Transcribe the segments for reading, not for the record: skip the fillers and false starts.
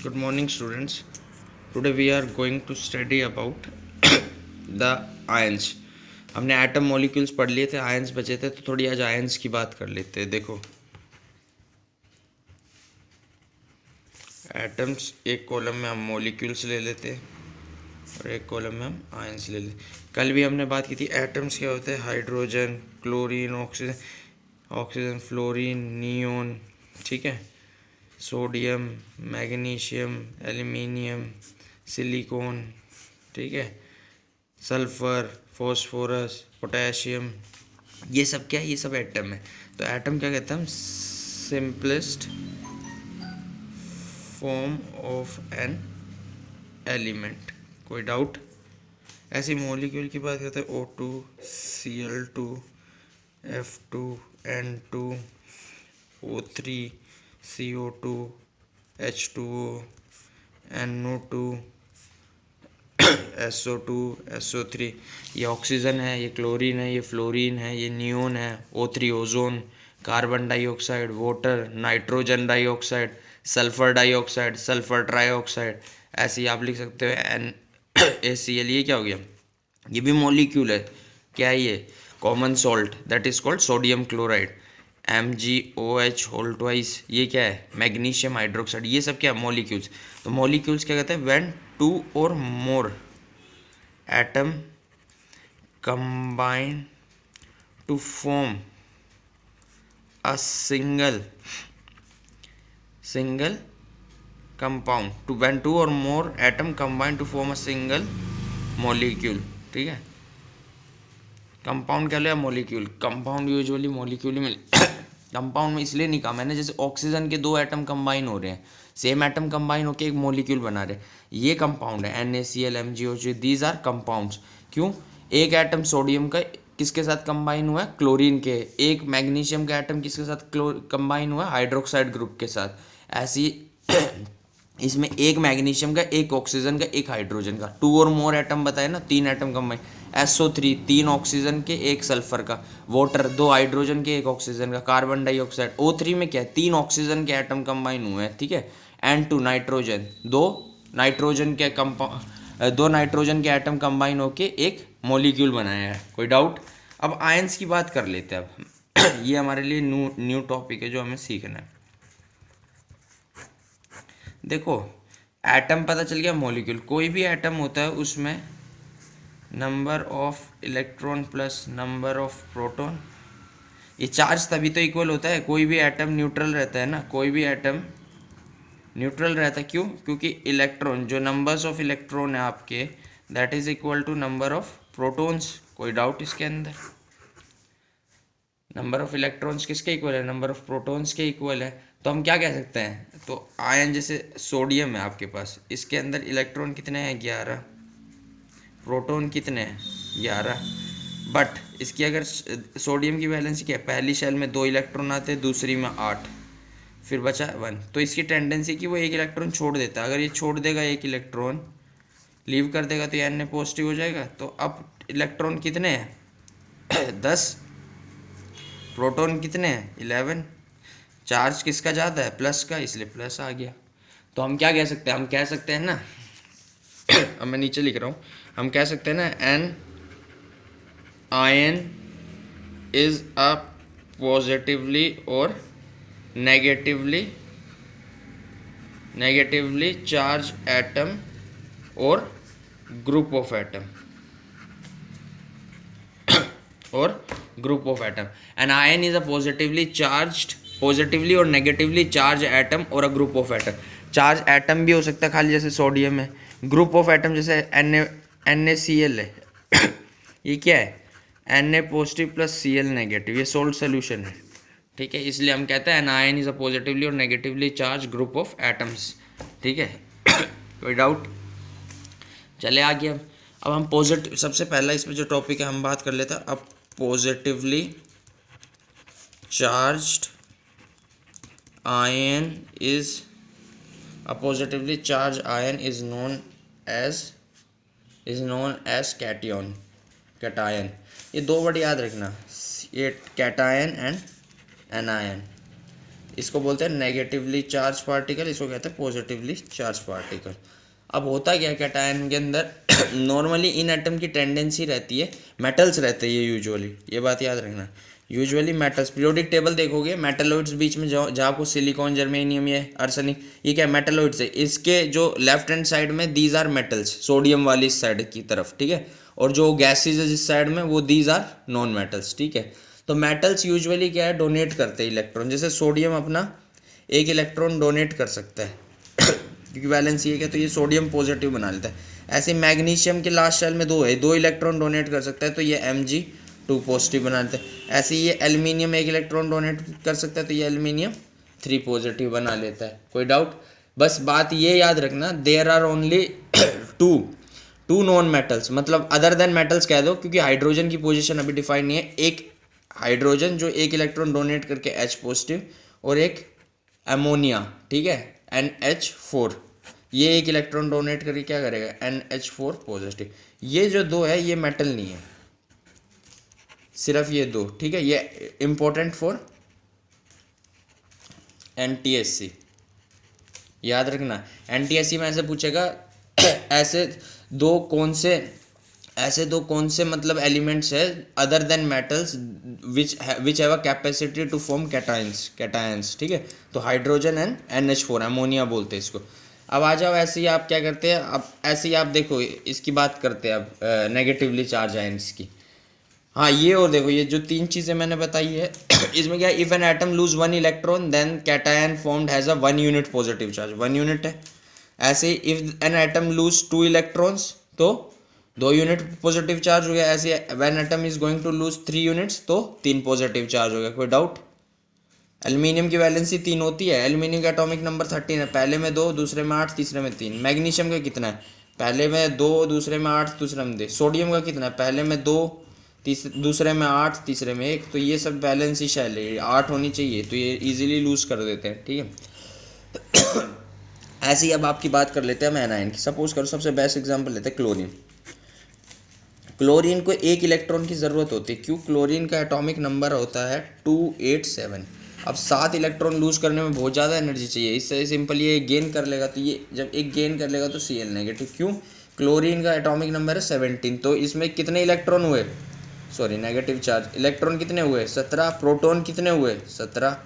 Good morning, students. Today we are going to study about the ions. हमने atom molecules पढ़ लिए थे, ions बचे थे, तो थोड़ी आज आयंस की बात कर लेते हैं। देखो, एटम्स एक कॉलम में हम मॉलिक्यूल्स ले लेते हैं और एक कॉलम में हम आयंस ले लेते हैं। कल भी हमने बात की थी एटम्स क्या होते हैं, hydrogen, chlorine, oxygen, fluorine, neon, ठीक है, सोडियम, मैग्नीशियम, एल्यूमिनियम, सिलिकॉन, ठीक है, सल्फर, फॉस्फोरस, पोटेशियम, ये सब क्या है, ये सब एटम है। तो एटम क्या कहते हैं हम, simplest form of an element. कोई डाउट? ऐसी मॉलिक्यूल की बात करते हैं, O2, Cl2, F2, N2, O3, CO2, H2O, NO2, SO2, SO3। ये ऑक्सीजन है, ये क्लोरीन है, ये फ्लोरीन है, ये नियोन है, O3 ozone, carbon dioxide water, nitrogen dioxide, sulphur dioxide, sulphur trioxide. ऐसे ही आप लिख सकते हो NaCl। ये क्या हो गया, ये भी मॉलिक्यूल है। क्या है ये, common salt, that is called sodium chloride, MgOH whole twice. ये क्या है, मैग्नीशियम हाइड्रोक्साइड। ये सब क्या है, मॉलिक्यूल्स। तो मॉलिक्यूल्स क्या कहते हैं, when two or more atom combine to form a single compound, two when two or more atom combine to form a single molecule. ठीक है, कंपाउंड क्या लिया, मॉलिक्यूल। कंपाउंड यूजुअली मॉलिक्यूल में कंपाउंड में इसलिए नहीं कहा मैंने, जैसे ऑक्सीजन के दो एटम कंबाइन हो रहे हैं, सेम एटम कंबाइन होकर एक मॉलिक्यूल बना रहे हैं, ये कंपाउंड है। NaCl, MgOH, these are compounds. क्यों, एक एटम सोडियम का किसके साथ कंबाइन हुआ है, क्लोरीन के। एक मैग्नीशियम का एटम किसके साथ कंबाइन हुआ है, हाइड्रोक्साइड ग्रुप के साथ। ऐसी इसमें एक मैग्नीशियम का, एक ऑक्सीजन का, एक हाइड्रोजन का, टू और मोर एटम बताए ना, तीन एटम कंबाइन। SO3 तीन ऑक्सीजन के, एक सल्फर का। वाटर दो हाइड्रोजन के, एक ऑक्सीजन का। कार्बन डाइऑक्साइड O3 में क्या है, तीन ऑक्सीजन के एटम कंबाइन हुए हैं, ठीक है। N2 नाइट्रोजन, दो नाइट्रोजन के एटम कंबाइन होके एक मॉलिक्यूल बनाया है। कोई डाउट? अब आयंस की बात कर लेते हैं अब। ये हमारे लिए न्यू टॉपिक है जो हमें सीखना है। देखो, एटम पता चल गया, मॉलिक्यूल। कोई भी एटम होता है उसमें number of electron plus number of proton, ये चार्ज तभी तो इक्वल होता है। कोई भी एटम न्यूट्रल रहता है ना, कोई भी एटम न्यूट्रल रहता है। क्यों? क्योंकि इलेक्ट्रॉन, जो नंबर्स ऑफ इलेक्ट्रॉन है आपके, that is equal to number of protons. कोई डाउट इसके अंदर? नंबर ऑफ इलेक्ट्रॉन्स किसके इक्वल है, नंबर ऑफ प्रोटॉन्स के इक्वल है। तो हम क्या कह सकते हैं, तो आयन जैसे सोडियम है आपके पास, इसके अंदर इलेक्ट्रॉन कितने हैं, 11, प्रोटॉन कितने हैं, 11। बट इसकी अगर सोडियम की वैलेंसी क्या है, पहली शेल में 2 इलेक्ट्रॉन आते हैं, दूसरी में 8, फिर बचा 1। तो इसकी टेंडेंसी कि वो एक इलेक्ट्रॉन छोड़ देता है। अगर ये छोड़ देगा, एक इलेक्ट्रॉन लीव कर देगा, तो ये Na पॉजिटिव हो जाएगा। तो अब इलेक्ट्रॉन कितने हैं 10, प्रोटॉन कितने हैं 11। चार्ज किसका ज़्यादा है, प्लस का, इसलिए प्लस आ गया। तो हम क्या कह सकते हैं, हम कह सकते हैं ना अब मैं नीचे लिख रहा हूँ, हम कह सकते हैं ना, an ion is a positively और नेगेटिवली चार्ज एटम और group of atom an ion is a positively और नेगेटिवली चार्ज एटम और a group of atom. Charge atom भी हो सकता है खाली, जैसे सोडियम है। ग्रुप ऑफ एटम जैसे NaCl है ये क्या है, Na positive plus Cl negative, ये सोल्ट सोल्यूशन है, ठीक है। इसलिए हम कहते हैं an ion is a positively और negatively charge group of atoms, ठीक है। कोई डाउट? चले आगे। अब हम पॉजिटिव, सबसे पहला इसमें जो टॉपिक है हम बात कर लेते हैं। अब positively charged ion is known as cation. ये दो वर्ड याद रखना, ये कैटायन एंड एनायन। इसको बोलते हैं नेगेटिवली चार्ज पार्टिकल, इसको कहते हैं पॉजिटिवली चार्ज पार्टिकल। अब होता क्या कैटायन के अंदर नॉर्मली इन एटम की टेंडेंसी रहती है, मेटल्स रहते हैं ये यूजुअली, ये बात याद रखना, यूजुअली मेटल्स। पीरियोडिक टेबल देखोगे मेटलॉइड्स बीच में जहाँ आपको सिलिकॉन, जर्मेनियम, ये आर्सेनिक, ये क्या मेटलॉइड्स है। इसके जो लेफ्ट हैंड साइड में दीज आर मेटल्स, सोडियम वाली इस साइड की तरफ, ठीक है, और जो गैसेज है जिस साइड में वो दीज आर नॉन मेटल्स, ठीक है। तो मेटल्स यूजुअली क्या है, डोनेट करते हैं इलेक्ट्रॉन, जैसे सोडियम अपना एक इलेक्ट्रॉन डोनेट कर सकता है क्योंकि बैलेंस ये क्या, तो ये सोडियम पॉजिटिव बना लेता है। ऐसे मैग्नीशियम के लास्ट शेल में दो है, दो इलेक्ट्रॉन डोनेट कर सकता है तो ये Mg2 पॉजिटिव बना लेता है। ऐसे ये एल्यूमिनियम एक इलेक्ट्रॉन डोनेट कर सकता है तो ये एल्यूमिनियम 3 पॉजिटिव बना लेता है। कोई डाउट? बस बात ये याद रखना, there are only two non metals, मतलब अदर देन मेटल्स कह दो क्योंकि हाइड्रोजन की पोजीशन अभी डिफाइन नहीं है। एक हाइड्रोजन जो एक इलेक्ट्रॉन डोनेट करके H पॉजिटिव, और एक अमोनिया, ठीक है, NH4, ये एक इलेक्ट्रॉन डोनेट करके क्या करेगा, NH4 पॉजिटिव। ये जो दो है ये मेटल नहीं है, सिर्फ ये दो, ठीक है। ये इंपॉर्टेंट फॉर NTSC, याद रखना। NTSC में ऐसे पूछेगा ऐसे दो कौन से मतलब एलिमेंट्स है other than metals which have a capacity to form cations, ठीक है। तो हाइड्रोजन एंड NH4, अमोनिया बोलते हैं इसको। अब आ जाओ, ऐसे ही आप क्या करते हैं, अब ऐसे ही आप देखो इसकी बात करते हैं अब नेगेटिवली चार्ज आयंस की। हाँ, ये और देखो, ये जो तीन चीज़ें मैंने बताई है इसमें क्या, if an atom lose 1 electron then cation formed has a 1 unit positive charge, 1 unit है। ऐसे if an atom lose 2 electrons तो 2 यूनिट पॉजिटिव चार्ज हो गया। ऐसे when atom is going to lose 3 units तो 3 पॉजिटिव चार्ज हो गया। कोई डाउट? एल्यूमिनियम की वैलेंसी 3 होती है, एल्यूमिनियम का एटॉमिक नंबर 13 है, पहले में 2, दूसरे में 8, तीसरे में 3। मैग्नीशियम का कितना है, पहले में 2, दूसरे में 8, दूसरे में 2। सोडियम का कितना है, पहले में 2, दूसरे में 8, तीसरे में 1। तो ये सब बैलेंस ही शैल है, 8 होनी चाहिए, तो ये इजीली लूज कर देते हैं, ठीक है। ऐसे ही अब आपकी बात कर लेते हैं हम एनायन की। सपोज करो, सबसे बेस्ट एग्जांपल लेते हैं क्लोरीन। क्लोरीन को एक इलेक्ट्रॉन की ज़रूरत होती है, क्यों? क्लोरीन का एटॉमिक नंबर होता है 287। अब 7 इलेक्ट्रॉन लूज करने में बहुत ज़्यादा एनर्जी चाहिए, इससे सिंपल ये गेन कर लेगा, तो ये जब एक गेन कर लेगा तो Cl नेगेटिव। क्यों? क्लोरीन का एटॉमिक नंबर है 17, तो इसमें कितने इलेक्ट्रॉन हुए, सॉरी नेगेटिव चार्ज, इलेक्ट्रॉन कितने हुए 17, प्रोटॉन कितने हुए 17।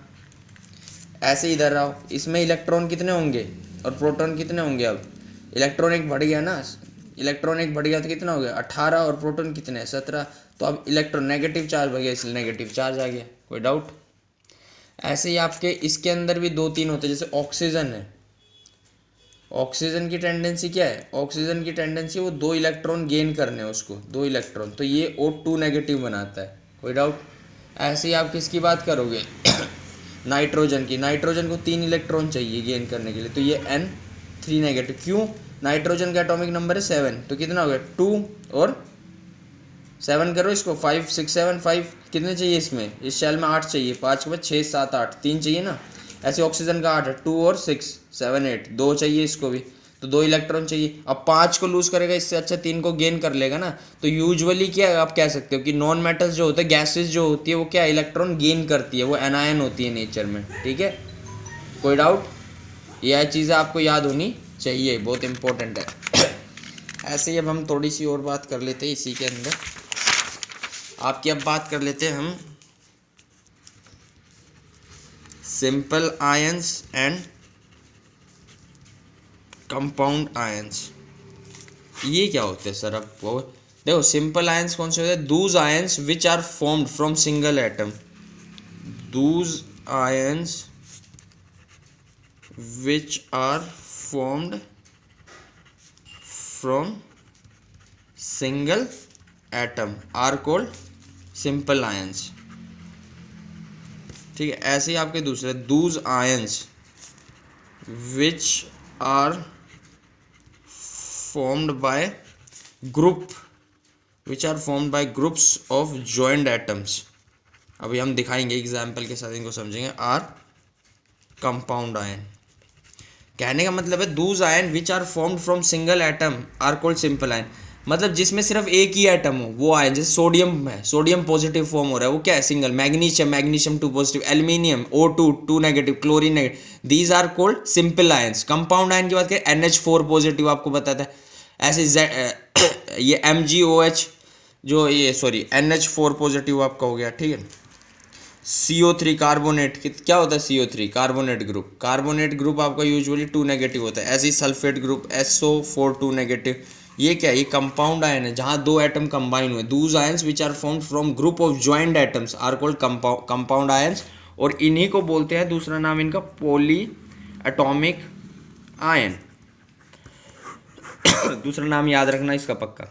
ऐसे इधर आओ, इसमें इलेक्ट्रॉन कितने होंगे और प्रोटॉन कितने होंगे। अब इलेक्ट्रॉन एक बढ़ गया ना, इलेक्ट्रॉन एक बढ़ गया तो कितना हो गया 18, और प्रोटॉन कितने 17। तो अब इलेक्ट्रॉन नेगेटिव चार्ज बढ़ गया, इसलिए नेगेटिव चार्ज आ गया। कोई डाउट? ऐसे ही आपके इसके अंदर भी 2-3 होते हैं, जैसे ऑक्सीजन है। ऑक्सीजन की टेंडेंसी क्या है, ऑक्सीजन की टेंडेंसी वो 2 इलेक्ट्रॉन गेन करने हैं उसको, 2 इलेक्ट्रॉन, तो ये O2 नेगेटिव बनाता है। कोई डाउट? ऐसे ही आप किसकी बात करोगे नाइट्रोजन की। नाइट्रोजन को 3 इलेक्ट्रॉन चाहिए गेन करने के लिए, तो ये N3 नेगेटिव। क्यों? नाइट्रोजन का एटॉमिक नंबर है 7, तो कितना हो गया 2 और 7 करो इसको, 5 6 7 5 कितने चाहिए इसमें, इस शेल में 8 चाहिए, 5 के बाद 6 7 8, 3 चाहिए ना। ऐसे ऑक्सीजन का 8 है, 2 और 6 7 8, 2 चाहिए इसको भी, तो 2 इलेक्ट्रॉन चाहिए। अब 5 को लूज करेगा, इससे अच्छा 3 को गेन कर लेगा ना। तो यूजुअली क्या आप कह सकते हो कि नॉन मेटल्स जो होते हैं, गैसेज जो होती है, वो क्या इलेक्ट्रॉन गेन करती है, वो एनायन होती है नेचर में, ठीक है। कोई डाउट? यह चीज़ें आपको याद होनी चाहिए, बहुत इंपॉर्टेंट है। ऐसे ही अब हम थोड़ी सी और बात कर लेते हैं इसी के अंदर। आपकी अब बात कर लेते हैं हम simple ions and compound ions. ये क्या होते हैं सर? अब वो देखो, सिंपल आयंस कौन से होते हैं, those ions which are formed from single atom, those ions which are formed from single atom are called simple ions, ठीक है। ऐसे ही आपके दूसरे, those ions which are formed by groups of joined atoms, अभी हम दिखाएंगे एग्जाम्पल के साथ, इनको समझेंगे, आर कंपाउंड आयन। कहने का मतलब है those ion which are formed from single atom are called simple ion. मतलब जिसमें सिर्फ एक ही एटम हो वो आयन, जैसे सोडियम है, सोडियम पॉजिटिव फॉर्म हो रहा है, वो क्या है, single. Magnesium, magnesium 2 positive. Aluminium O2 2 negative. Chlorine negative. These are called simple ions. Compound ion की बात करें, NH4 पॉजिटिव आपको बताता है। ऐसे ये MgOH जो ये सॉरी NH4 पॉजिटिव आपका हो गया, ठीक है। CO3 कार्बोनेट, क्या होता है CO3? Carbonate group. Carbonate group आपका यूजुअली 2 नेगेटिव होता है। ऐसे ही सल्फेट ग्रुप SO4 2 नेगेटिव। ये क्या है, ये कंपाउंड आयन है जहाँ दो एटम कंबाइन हुए। Those ions which are formed from group of joint atoms are called compound ions, और इन्हीं को बोलते हैं, दूसरा नाम इनका पॉली एटॉमिक आयन। दूसरा नाम याद रखना इसका पक्का।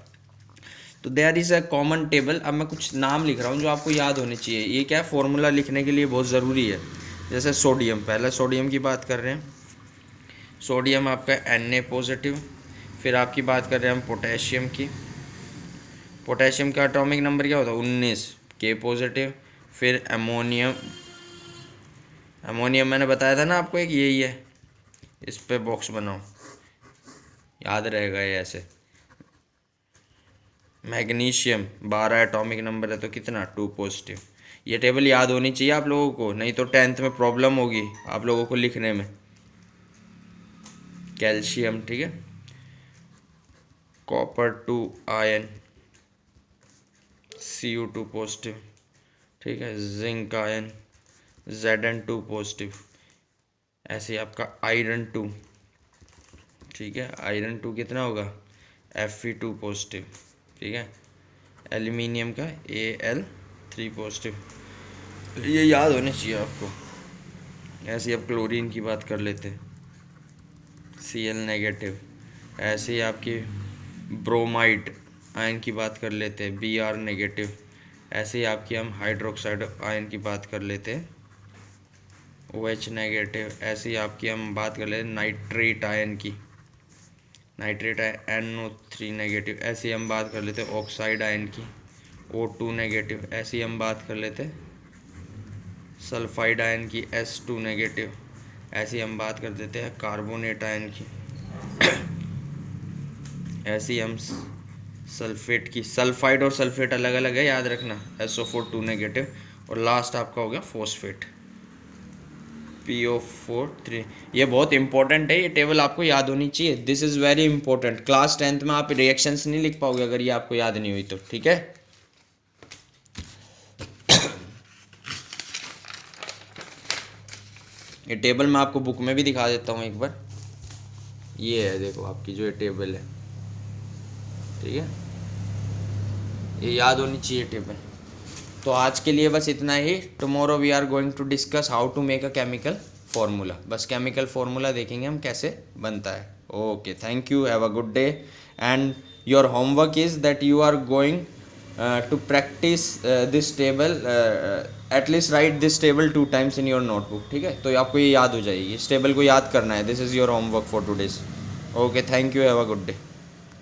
तो there is a common table. अब मैं कुछ नाम लिख रहा हूँ जो आपको याद होने चाहिए। ये क्या है, फॉर्मूला लिखने के लिए बहुत ज़रूरी है। जैसे सोडियम, पहले सोडियम की बात कर रहे हैं। सोडियम आपका Na पॉजिटिव। फिर आपकी बात कर रहे हैं हम पोटेशियम की। पोटेशियम का एटॉमिक नंबर क्या होता है, 19, K पॉजिटिव। फिर अमोनियम, अमोनियम मैंने बताया था ना आपको, एक यही है। इस पे बॉक्स बनाओ, याद रहेगा ये ऐसे। मैग्नीशियम 12 एटॉमिक नंबर है, तो कितना, 2 पॉजिटिव। ये टेबल याद होनी चाहिए आप लोगों को, नहीं तो 10th में प्रॉब्लम होगी आप लोगों को लिखने में। कैल्शियम, ठीक है। कॉपर 2 आयन, Cu2 पॉजिटिव, ठीक है। Zinc ion, Zn2 positive. ऐसे ही आपका आयरन 2, ठीक है। आयरन 2 कितना होगा, Fe2 पॉजिटिव, ठीक है। एल्यूमिनियम का Al3 पॉजिटिव। ये याद होने चाहिए आपको। ऐसे ही आप क्लोरीन की बात कर लेते हैं, Cl नेगेटिव। ऐसे ही आपकी ब्रोमाइड आयन की बात कर लेते हैं, Br नेगेटिव। ऐसे ही आपकी हम हाइड्रोक्साइड आयन की बात कर लेते हैं, OH नेगेटिव। ऐसे ही आपकी हम बात कर लेते हैं नाइट्रेट आयन की, नाइट्रेट NO3 नेगेटिव। ऐसे ही हम बात कर लेते हैं ऑक्साइड आयन की, O2 नेगेटिव। ऐसे ही हम बात कर लेते हैं सल्फाइड आयन की, S2 नेगेटिव। ऐसे ही हम बात कर देते हैं कार्बोनेट आयन की। ऐसे ही हम सल्फेट की, सल्फाइड और सल्फेट अलग अलग है, याद रखना, SO4 2 नेगेटिव। और लास्ट आपका हो गया फॉस्फेट, PO4 3। ये बहुत इंपॉर्टेंट है, ये टेबल आपको याद होनी चाहिए। This is very important. Class 10th में आप रिएक्शंस नहीं लिख पाओगे अगर ये आपको याद नहीं हुई तो, ठीक है। ये टेबल मैं आपको बुक में भी दिखा देता हूँ एक बार। ये है, देखो आपकी जो ये टेबल है, ठीक है। ये याद होनी चाहिए टेबल। तो आज के लिए बस इतना ही। Tomorrow we are going to discuss how to make a chemical formula. बस केमिकल फॉर्मूला देखेंगे हम कैसे बनता है। Okay, thank you, have a good day. And your homework is that you are going to practise this table, at least write this table 2 times in your notebook, ठीक है। तो आपको ये याद हो जाएगी, इस टेबल को याद करना है। This is your homework for today's. Okay, thank you, have a good day.